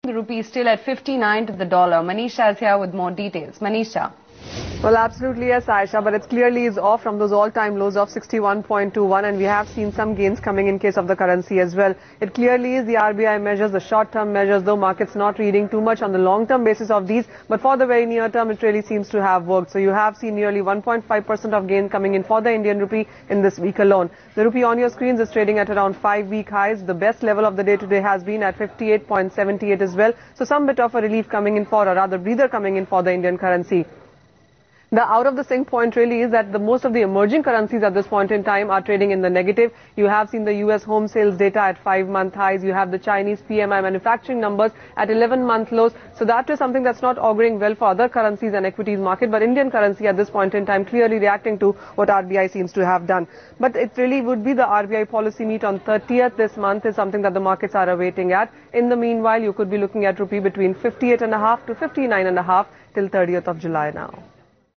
The rupee is still at 59 to the dollar. Manisha is here with more details. Manisha. Well, absolutely yes, Aisha, but it clearly is off from those all-time lows of 61.21, and we have seen some gains coming in case of the currency as well. It clearly is the RBI measures, the short-term measures, though markets not reading too much on the long-term basis of these, but for the very near term, it really seems to have worked. So you have seen nearly 1.5% of gain coming in for the Indian rupee in this week alone. The rupee on your screens is trading at around 5-week highs. The best level of the day today has been at 58.78 as well. So some bit of a relief coming in for, or rather breather coming in for the Indian currency. The out of the sync point really is that most of the emerging currencies at this point in time are trading in the negative. You have seen the US home sales data at 5-month highs. You have the Chinese PMI manufacturing numbers at 11-month lows. So that is something that's not auguring well for other currencies and equities market. But Indian currency at this point in time clearly reacting to what RBI seems to have done. But it really would be the RBI policy meet on 30th this month is something that the markets are awaiting at. In the meanwhile, you could be looking at rupee between 58.5 to 59.5 till 30th of July now.